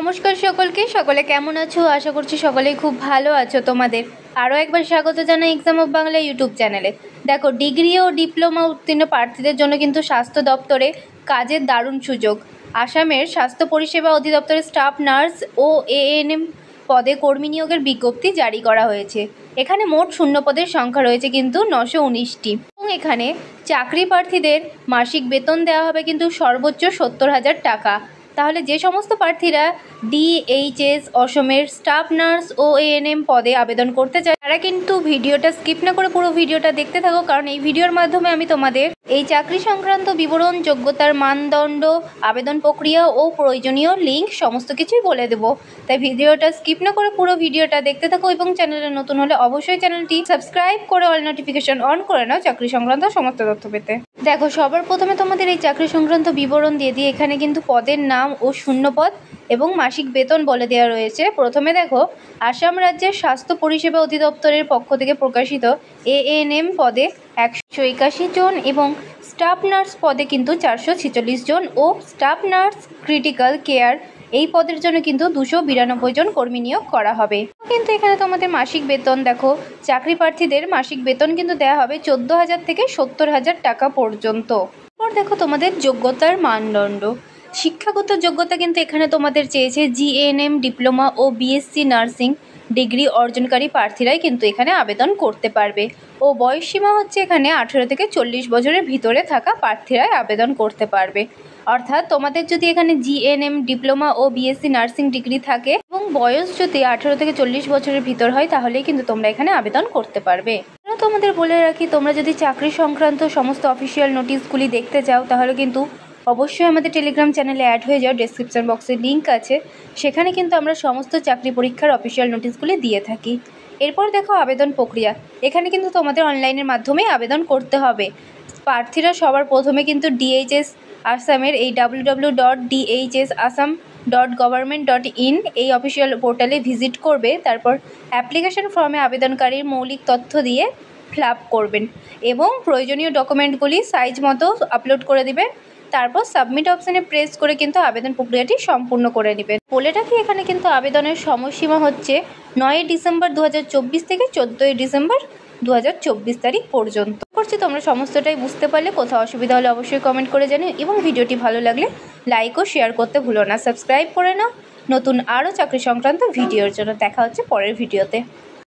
নমস্কার সকলকে। সকলে কেমন আছো? আশা করছি সকলেই খুব ভালো আছো। তোমাদের আরও একবার স্বাগত জানাই এক্সাম অফ বাংলা ইউটিউব চ্যানেলে। দেখো, ডিগ্রি ও ডিপ্লোমা উত্তীর্ণ প্রার্থীদের জন্য কিন্তু স্বাস্থ্য দপ্তরে কাজের দারুণ সুযোগ। আসামের স্বাস্থ্য পরিষেবা অধিদপ্তরের স্টাফ নার্স ও এএনএম পদে কর্মী নিয়োগের বিজ্ঞপ্তি জারি করা হয়েছে। এখানে মোট শূন্য পদের সংখ্যা রয়েছে কিন্তু 919টি এবং এখানে চাকরি প্রার্থীদের মাসিক বেতন দেওয়া হবে কিন্তু সর্বোচ্চ 70,000 টাকা। তাহলে যে সমস্ত প্রার্থীরা ডিএইচএস অসমের স্টাফ নার্স ও এএনএম পদে আবেদন করতে চায় তারা কিন্তু ভিডিওটা স্কিপ না করে পুরো ভিডিওটা দেখতে থাকো, কারণ এই ভিডিওর মাধ্যমে আমি তোমাদের এই চাকরি সংক্রান্ত বিবরণ, যোগ্যতার মানদণ্ড, আবেদন প্রক্রিয়া ও প্রয়োজনীয় লিঙ্ক সমস্ত কিছুই বলে দেবো। তাই ভিডিওটা স্কিপ না করে পুরো ভিডিওটা দেখতে থাকো এবং চ্যানেলে নতুন হলে অবশ্যই চ্যানেলটি সাবস্ক্রাইব করে অল নোটিফিকেশন অন করে নাও চাকরি সংক্রান্ত সমস্ত তথ্য পেতে। দেখো, সবার প্রথমে তোমাদের এই চাকরি সংক্রান্ত বিবরণ দিয়ে দিই। এখানে কিন্তু পদের নাম ও শূন্যপদ এবং মাসিক বেতন বলে দেওয়া রয়েছে। প্রথমে দেখো, আসাম রাজ্যের স্বাস্থ্য পরিষেবা অধিদপ্তরের পক্ষ থেকে প্রকাশিত এএনএম পদে 181 জন এবং স্টাফ নার্স পদে কিন্তু 446 জন ও স্টাফ নার্স ক্রিটিক্যাল কেয়ার এই পদের জন্য কিন্তু 292 জন কর্মী নিয়োগ করা হবে। কিন্তু এখানে তোমাদের মাসিক বেতন দেখো, চাকরি প্রার্থীদের মাসিক বেতন কিন্তু দেওয়া হবে 14,000 থেকে 70,000 টাকা পর্যন্ত। এরপর দেখো তোমাদের যোগ্যতার মানদণ্ড। শিক্ষাগত যোগ্যতা কিন্তু এখানে তোমাদের চেয়েছে জিএনএম ডিপ্লোমা ও বিএসসি নার্সিং ডিগ্রি অর্জনকারী প্রার্থীরাই কিন্তু এখানে আবেদন করতে পারবে ও বয়সসীমা হচ্ছে এখানে 18 থেকে 40 বছরের ভিতরে থাকা প্রার্থীরাই আবেদন করতে পারবে। অর্থাৎ তোমাদের যদি এখানে জিএনএম ডিপ্লোমা ও বিএসসি নার্সিং ডিগ্রি থাকে এবং বয়স যদি 18 থেকে 40 বছরের ভিতর হয় তাহলেই কিন্তু তোমরা এখানে আবেদন করতে পারবে। তোমাদের বলে রাখি, তোমরা যদি চাকরি সংক্রান্ত সমস্ত অফিসিয়াল নোটিশগুলি দেখতে চাও তাহলে কিন্তু অবশ্যই আমাদের টেলিগ্রাম চ্যানেলে অ্যাড হয়ে যাও। ডেসক্রিপশন বক্সে লিঙ্ক আছে, সেখানে কিন্তু আমরা সমস্ত চাকরি পরীক্ষার অফিসিয়াল নোটিশগুলি দিয়ে থাকি। এরপর দেখো আবেদন প্রক্রিয়া। এখানে কিন্তু তোমাদের অনলাইনের মাধ্যমে আবেদন করতে হবে। প্রার্থীরা সবার প্রথমে কিন্তু ডিএইচএস আসামের এই www.dhsasam.government.in এই অফিসিয়াল পোর্টালে ভিজিট করবে। তারপর অ্যাপ্লিকেশন ফর্মে আবেদনকারীর মৌলিক তথ্য দিয়ে ফিল আপ করবেন এবং প্রয়োজনীয় ডকুমেন্টগুলি সাইজ মতো আপলোড করে দেবেন। তারপর সাবমিট অপশানে প্রেস করে কিন্তু আবেদন প্রক্রিয়াটি সম্পূর্ণ করে নেবেন। বলে রাখি, এখানে কিন্তু আবেদনের সময়সীমা হচ্ছে 9 ডিসেম্বর 2024 থেকে 14 ডিসেম্বর 2024 তারিখ পর্যন্ত। করছি তোমরা সমস্তটাই বুঝতে পারলে। কোথাও অসুবিধা হলে অবশ্যই কমেন্ট করে জানিও এবং ভিডিওটি ভালো লাগলে লাইক ও শেয়ার করতে ভুলো না। সাবস্ক্রাইব করে নাও নতুন আরও চাকরি সংক্রান্ত ভিডিওর জন্য। দেখা হচ্ছে পরের ভিডিওতে।